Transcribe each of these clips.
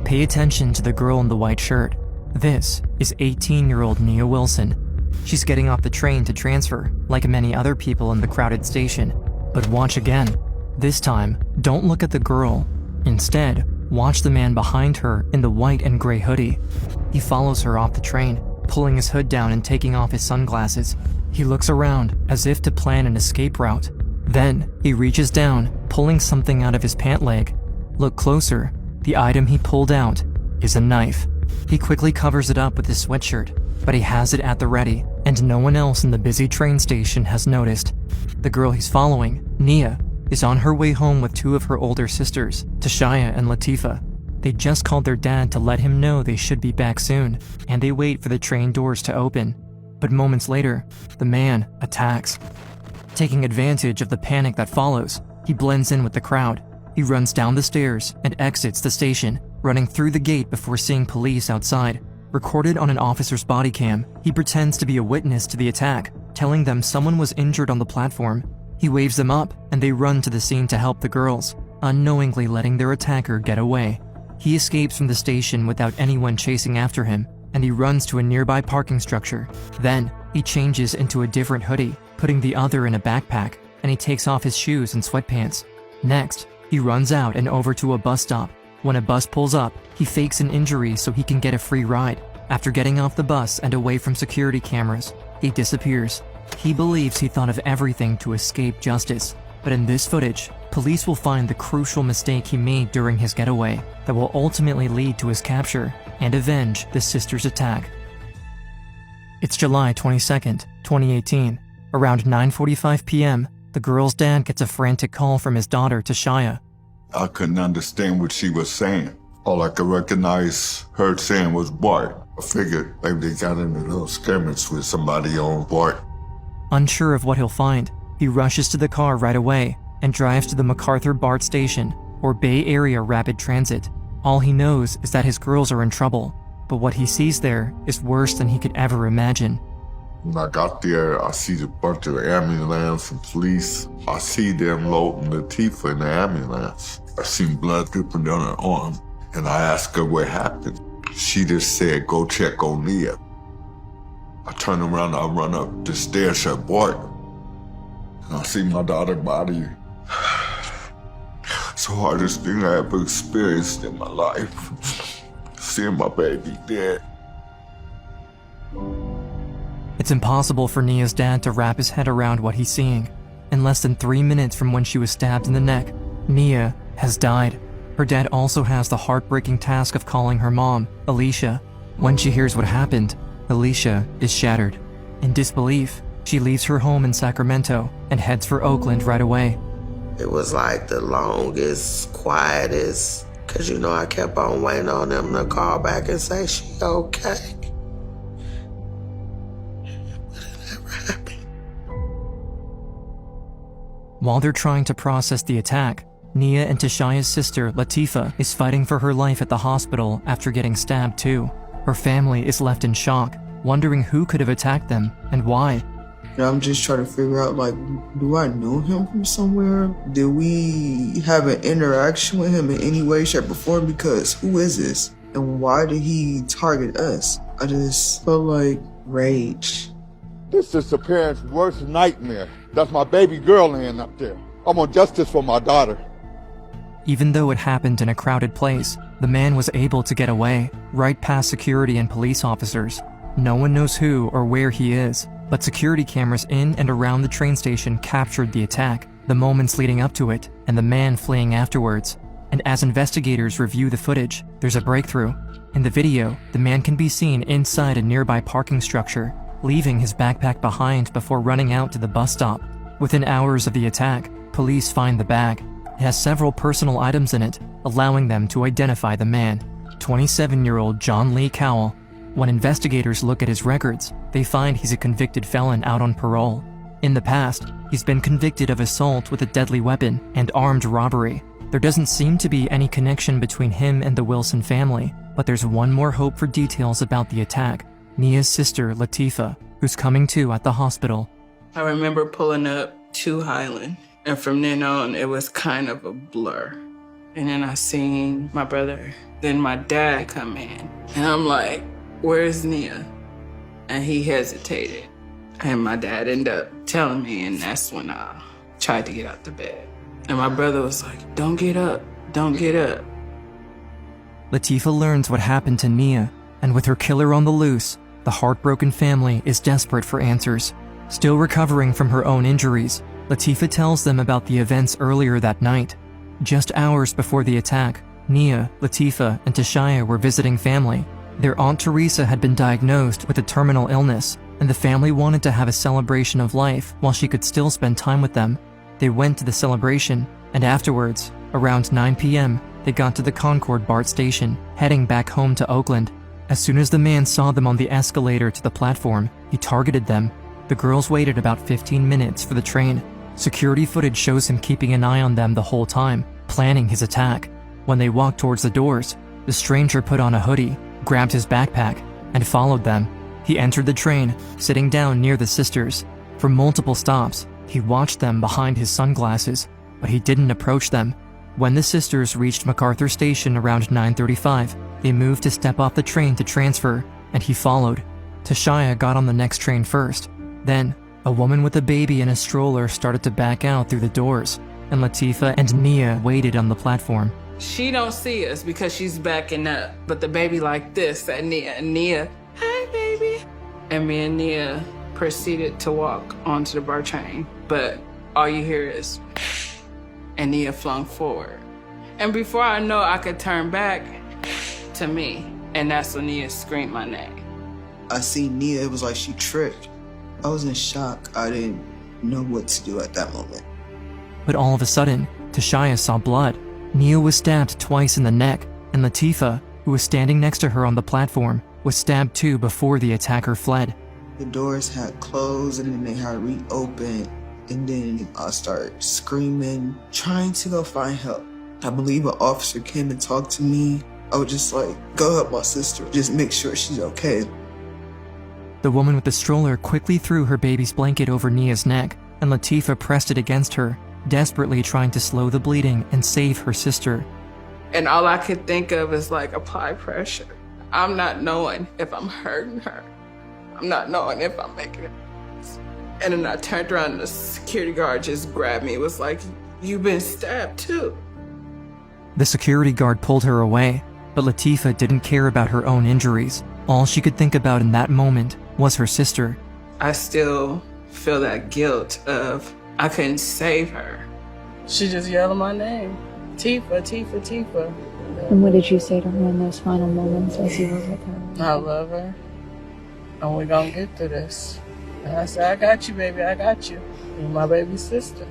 Pay attention to the girl in the white shirt. This is 18-year-old Nia Wilson. She's getting off the train to transfer, like many other people in the crowded station. But watch again. This time, don't look at the girl. Instead, watch the man behind her in the white and gray hoodie. He follows her off the train, pulling his hood down and taking off his sunglasses. He looks around as if to plan an escape route. Then, he reaches down, pulling something out of his pant leg. Look closer. The item he pulled out is a knife. He quickly covers it up with his sweatshirt, but he has it at the ready, and no one else in the busy train station has noticed. The girl he's following, Nia, is on her way home with two of her older sisters, Tashaya and Latifa. They just called their dad to let him know they should be back soon, and they wait for the train doors to open. But moments later, the man attacks. Taking advantage of the panic that follows, he blends in with the crowd. He runs down the stairs and exits the station, running through the gate before seeing police outside. Recorded on an officer's body cam, he pretends to be a witness to the attack, telling them someone was injured on the platform. He waves them up, and they run to the scene to help the girls, unknowingly letting their attacker get away. He escapes from the station without anyone chasing after him, and he runs to a nearby parking structure. Then, he changes into a different hoodie, putting the other in a backpack, and he takes off his shoes and sweatpants. Next, he runs out and over to a bus stop. When a bus pulls up, he fakes an injury so he can get a free ride. After getting off the bus and away from security cameras, he disappears. He believes he thought of everything to escape justice, but in this footage, police will find the crucial mistake he made during his getaway that will ultimately lead to his capture and avenge the sisters' attack. It's July 22nd, 2018. Around 9:45 p.m., the girl's dad gets a frantic call from his daughter, Tashaya. I couldn't understand what she was saying. All I could recognize her saying was Bart. I figured maybe they got into a little skirmish with somebody on Bart. Unsure of what he'll find, he rushes to the car right away and drives to the MacArthur BART station, or Bay Area Rapid Transit. All he knows is that his girls are in trouble, but what he sees there is worse than he could ever imagine. When I got there, I see a bunch of ambulance and police. I see them loading Latifa in the ambulance. I seen blood dripping down her arm, and I asked her what happened. She just said, go check on Nia. I turn around, I run up the stairs at Bart, and I see my daughter's body. It's the hardest thing I ever experienced in my life, seeing my baby dead. It's impossible for Nia's dad to wrap his head around what he's seeing. In less than 3 minutes from when she was stabbed in the neck, Nia has died. Her dad also has the heartbreaking task of calling her mom, Alicia. When she hears what happened, Alicia is shattered. In disbelief, she leaves her home in Sacramento and heads for Oakland right away. It was like the longest, quietest, because I kept on waiting on them to call back and say she okay. While they're trying to process the attack, Nia and Tashaya's sister, Latifa, is fighting for her life at the hospital after getting stabbed too. Her family is left in shock, wondering who could have attacked them and why. I'm just trying to figure out, do I know him from somewhere? Did we have an interaction with him in any way, shape, or form? Because who is this? And why did he target us? I just felt like rage. This is the parents' worst nightmare. That's my baby girl laying up there. I want justice for my daughter. Even though it happened in a crowded place, the man was able to get away, right past security and police officers. No one knows who or where he is, but security cameras in and around the train station captured the attack, the moments leading up to it, and the man fleeing afterwards. And as investigators review the footage, there's a breakthrough. In the video, the man can be seen inside a nearby parking structure, leaving his backpack behind before running out to the bus stop. Within hours of the attack, police find the bag. It has several personal items in it, allowing them to identify the man, 27-year-old John Lee Cowell. When investigators look at his records, they find he's a convicted felon out on parole. In the past, he's been convicted of assault with a deadly weapon and armed robbery. There doesn't seem to be any connection between him and the Wilson family, but there's one more hope for details about the attack: Nia's sister, Latifa, who's coming to at the hospital. I remember pulling up to Highland, and from then on, it was kind of a blur. And then I seen my brother, then my dad come in. And I'm like, where's Nia? And he hesitated. And my dad ended up telling me, and that's when I tried to get out the bed. And my brother was like, don't get up, don't get up. Latifah learns what happened to Nia, and with her killer on the loose, the heartbroken family is desperate for answers. Still recovering from her own injuries, Latifah tells them about the events earlier that night. Just hours before the attack, Nia, Latifah, and Tashaya were visiting family. Their Aunt Teresa had been diagnosed with a terminal illness, and the family wanted to have a celebration of life while she could still spend time with them. They went to the celebration, and afterwards, around 9 p.m., they got to the Concord BART station, heading back home to Oakland. As soon as the man saw them on the escalator to the platform, he targeted them. The girls waited about 15 minutes for the train. Security footage shows him keeping an eye on them the whole time, planning his attack. When they walked towards the doors, the stranger put on a hoodie, grabbed his backpack, and followed them. He entered the train, sitting down near the sisters. For multiple stops, he watched them behind his sunglasses, but he didn't approach them. When the sisters reached MacArthur Station around 9:35, they moved to step off the train to transfer, and he followed. Tashaya got on the next train first. Then, a woman with a baby in a stroller started to back out through the doors, and Latifah and Nia waited on the platform. She don't see us because she's backing up, but the baby like this at Nia. And Nia, hi baby. And me and Nia proceeded to walk onto the BART train, but all you hear is, and Nia flung forward. And before I know I could turn back to me, and that's when Nia screamed my name. I seen Nia, it was like she tripped. I was in shock. I didn't know what to do at that moment. But all of a sudden, Tashaya saw blood. Nia was stabbed twice in the neck, and Latifah, who was standing next to her on the platform, was stabbed too before the attacker fled. The doors had closed and then they had reopened, and then I started screaming, trying to go find help. I believe an officer came and talked to me. I was just like, go help my sister, just make sure she's okay. The woman with the stroller quickly threw her baby's blanket over Nia's neck, and Latifah pressed it against her, desperately trying to slow the bleeding and save her sister. And all I could think of is like, apply pressure. I'm not knowing if I'm hurting her. I'm not knowing if I'm making it. And then I turned around and the security guard just grabbed me. It was like, you've been stabbed too. The security guard pulled her away, but Latifah didn't care about her own injuries. All she could think about in that moment was her sister. I still feel that guilt of I couldn't save her. She just yelled my name. Tifa, Tifa, Tifa. And what did you say to her in those final moments as you were with her? I love her. And we're gonna get through this. And I said, I got you, baby, I got you. You're my baby sister.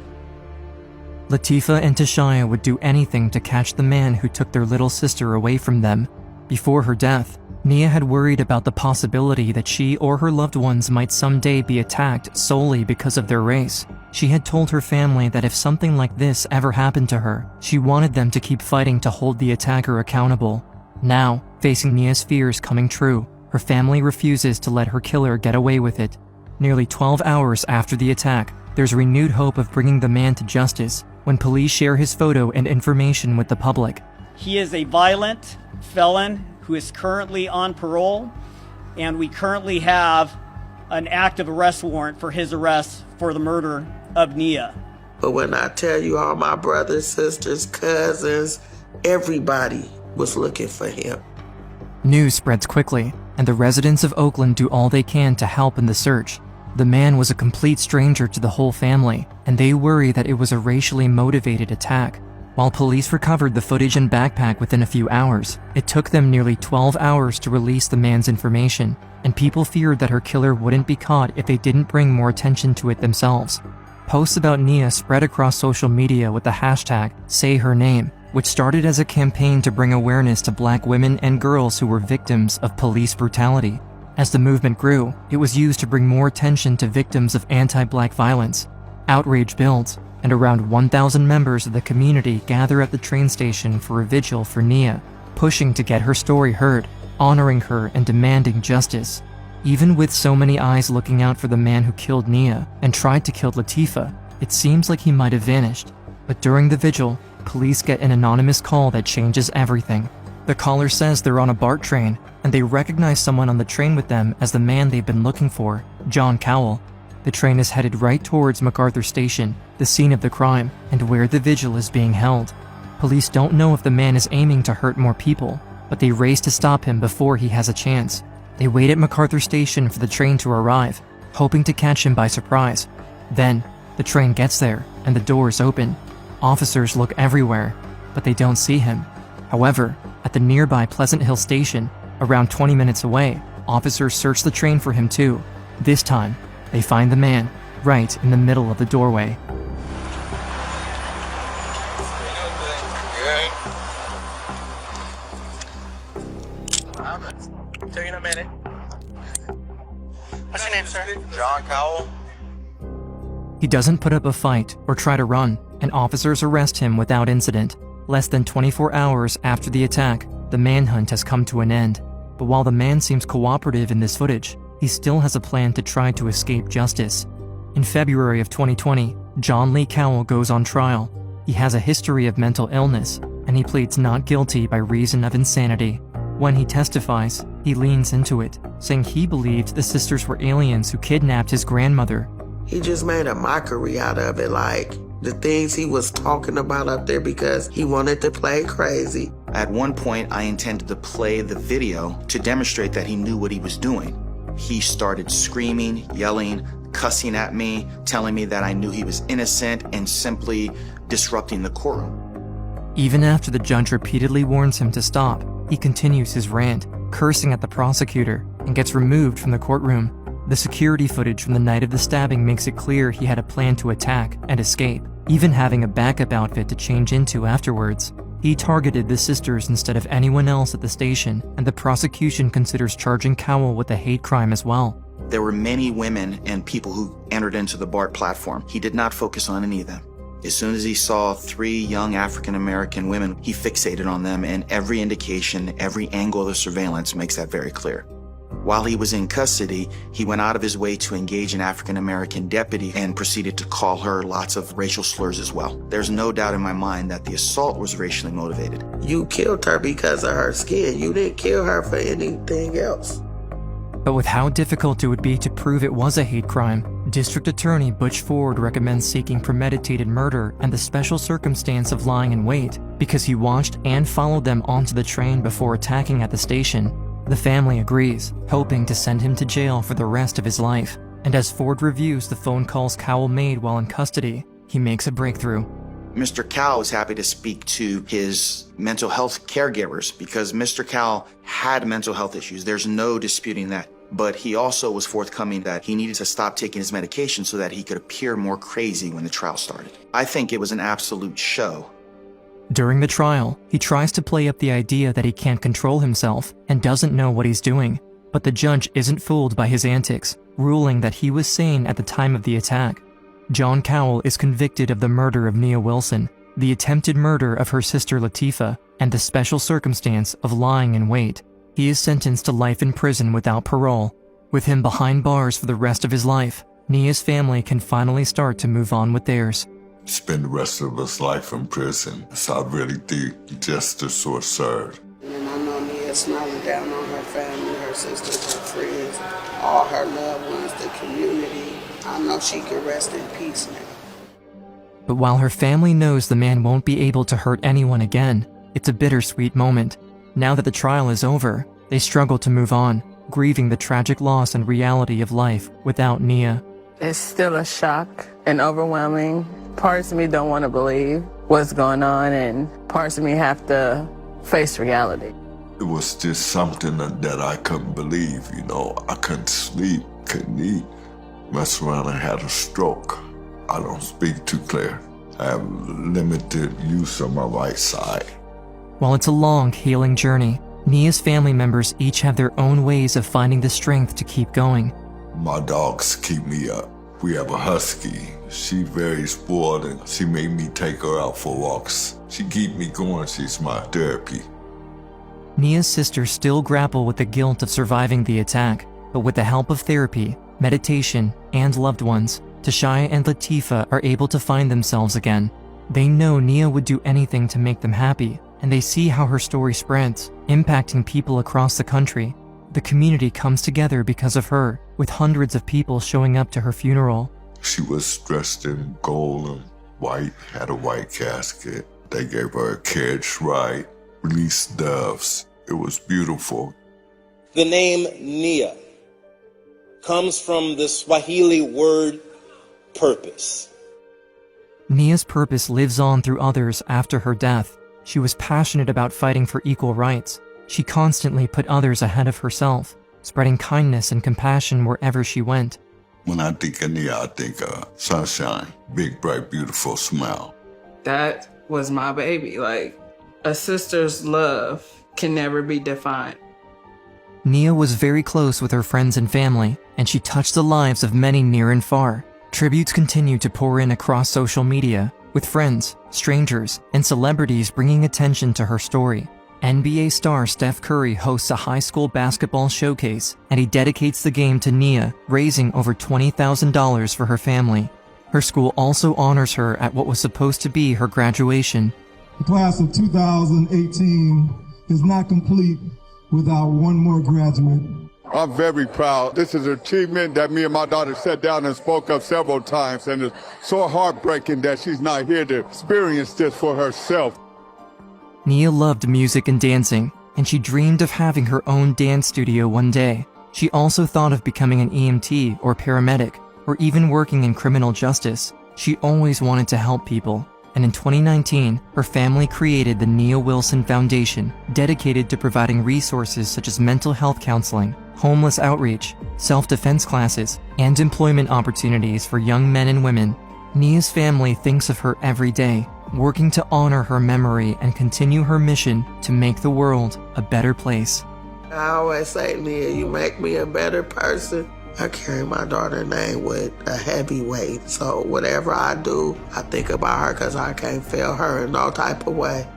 Latifah and Tashaya would do anything to catch the man who took their little sister away from them. Before her death, Nia had worried about the possibility that she or her loved ones might someday be attacked solely because of their race. She had told her family that if something like this ever happened to her, she wanted them to keep fighting to hold the attacker accountable. Now, facing Nia's fears coming true, her family refuses to let her killer get away with it. Nearly 12 hours after the attack, there's renewed hope of bringing the man to justice when police share his photo and information with the public. He is a violent felon who is currently on parole, and we currently have an active arrest warrant for his arrest for the murder of Nia. But when I tell you all my brothers, sisters, cousins, everybody was looking for him. News spreads quickly, and the residents of Oakland do all they can to help in the search. The man was a complete stranger to the whole family, and they worry that it was a racially motivated attack. While police recovered the footage and backpack within a few hours, it took them nearly 12 hours to release the man's information, and people feared that her killer wouldn't be caught if they didn't bring more attention to it themselves. Posts about Nia spread across social media with the hashtag #SayHerName, which started as a campaign to bring awareness to Black women and girls who were victims of police brutality. As the movement grew, it was used to bring more attention to victims of anti-Black violence. Outrage builds, and around 1,000 members of the community gather at the train station for a vigil for Nia, pushing to get her story heard, honoring her and demanding justice. Even with so many eyes looking out for the man who killed Nia and tried to kill Latifah, it seems like he might have vanished. But during the vigil, police get an anonymous call that changes everything. The caller says they're on a BART train, and they recognize someone on the train with them as the man they've been looking for, John Cowell. The train is headed right towards MacArthur Station, the scene of the crime, and where the vigil is being held. Police don't know if the man is aiming to hurt more people, but they race to stop him before he has a chance. They wait at MacArthur Station for the train to arrive, hoping to catch him by surprise. Then, the train gets there, and the doors open. Officers look everywhere, but they don't see him. However, at the nearby Pleasant Hill Station, around 20 minutes away, officers search the train for him too. This time, they find the man right in the middle of the doorway. Tell you in a minute. What's your name, sir? John Cowell. He doesn't put up a fight or try to run, and officers arrest him without incident. Less than 24 hours after the attack, the manhunt has come to an end. But while the man seems cooperative in this footage, he still has a plan to try to escape justice. In February of 2020, John Lee Cowell goes on trial. He has a history of mental illness, and he pleads not guilty by reason of insanity. When he testifies, he leans into it, saying he believed the sisters were aliens who kidnapped his grandmother. He just made a mockery out of it, like the things he was talking about up there because he wanted to play crazy. At one point, I intended to play the video to demonstrate that he knew what he was doing. He started screaming, yelling, cussing at me, telling me that I knew he was innocent, and simply disrupting the courtroom. Even after the judge repeatedly warns him to stop, he continues his rant, cursing at the prosecutor, and gets removed from the courtroom. The security footage from the night of the stabbing makes it clear he had a plan to attack and escape, even having a backup outfit to change into afterwards. He targeted the sisters instead of anyone else at the station, and the prosecution considers charging Cowell with a hate crime as well. There were many women and people who entered into the BART platform. He did not focus on any of them. As soon as he saw 3 young African-American women, he fixated on them, and every indication, every angle of the surveillance makes that very clear. While he was in custody, he went out of his way to engage an African-American deputy and proceeded to call her lots of racial slurs as well. There's no doubt in my mind that the assault was racially motivated. You killed her because of her skin. You didn't kill her for anything else. But with how difficult it would be to prove it was a hate crime, District Attorney Butch Ford recommends seeking premeditated murder and the special circumstance of lying in wait because he watched and followed them onto the train before attacking at the station. The family agrees, hoping to send him to jail for the rest of his life. And as Ford reviews the phone calls Cowell made while in custody, he makes a breakthrough. Mr. Cowell was happy to speak to his mental health caregivers because Mr. Cowell had mental health issues. There's no disputing that. But he also was forthcoming that he needed to stop taking his medication so that he could appear more crazy when the trial started. I think it was an absolute show. During the trial, he tries to play up the idea that he can't control himself and doesn't know what he's doing. But the judge isn't fooled by his antics, ruling that he was sane at the time of the attack. John Cowell is convicted of the murder of Nia Wilson, the attempted murder of her sister Latifah, and the special circumstance of lying in wait. He is sentenced to life in prison without parole. With him behind bars for the rest of his life, Nia's family can finally start to move on with theirs. Spend the rest of his life in prison. So I really think justice was served. And I know Nia smiling down on her family, her sisters, her friends, all her loved ones, the community. I know she can rest in peace now. But while her family knows the man won't be able to hurt anyone again, it's a bittersweet moment. Now that the trial is over, they struggle to move on, grieving the tragic loss and reality of life without Nia. It's still a shock and overwhelming. Parts of me don't want to believe what's going on, and parts of me have to face reality. It was just something that I couldn't believe, you know. I couldn't sleep, couldn't eat. Messed around and had a stroke. I don't speak too clear. I have limited use of my right side. While it's a long, healing journey, Nia's family members each have their own ways of finding the strength to keep going. My dogs keep me up. We have a husky. She's very spoiled and she made me take her out for walks. She keeps me going. She's my therapy. Nia's sisters still grapple with the guilt of surviving the attack, but with the help of therapy, meditation, and loved ones, Tashaya and Latifah are able to find themselves again. They know Nia would do anything to make them happy, and they see how her story spreads, impacting people across the country. The community comes together because of her, with hundreds of people showing up to her funeral. She was dressed in gold and white, had a white casket. They gave her a carriage ride, released doves. It was beautiful. The name Nia comes from the Swahili word purpose. Nia's purpose lives on through others after her death. She was passionate about fighting for equal rights. She constantly put others ahead of herself, spreading kindness and compassion wherever she went. When I think of Nia, I think of sunshine, big, bright, beautiful smile. That was my baby. Like, a sister's love can never be defined. Nia was very close with her friends and family, and she touched the lives of many near and far. Tributes continue to pour in across social media, with friends, strangers, and celebrities bringing attention to her story. NBA star Steph Curry hosts a high school basketball showcase, and he dedicates the game to Nia, raising over $20,000 for her family. Her school also honors her at what was supposed to be her graduation. The class of 2018 is not complete without one more graduate. I'm very proud. This is an achievement that me and my daughter sat down and spoke of several times, and it's so heartbreaking that she's not here to experience this for herself. Nia loved music and dancing, and she dreamed of having her own dance studio one day. She also thought of becoming an EMT or paramedic, or even working in criminal justice. She always wanted to help people, and in 2019, her family created the Nia Wilson Foundation, dedicated to providing resources such as mental health counseling, homeless outreach, self-defense classes, and employment opportunities for young men and women. Nia's family thinks of her every day, working to honor her memory and continue her mission to make the world a better place. I always say, Nia, you make me a better person. I carry my daughter's name with a heavy weight, so whatever I do, I think about her because I can't fail her in no type of way.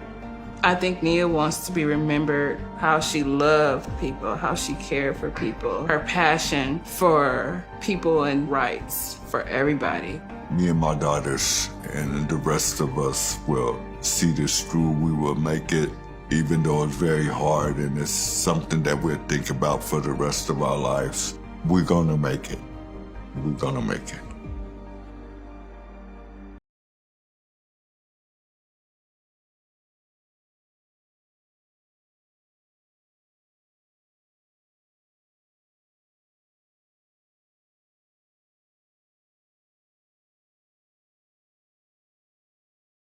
I think Nia wants to be remembered how she loved people, how she cared for people, her passion for people and rights for everybody. Me and my daughters and the rest of us will see this through. We will make it, even though it's very hard and it's something that we'll think about for the rest of our lives. We're gonna make it. We're gonna make it.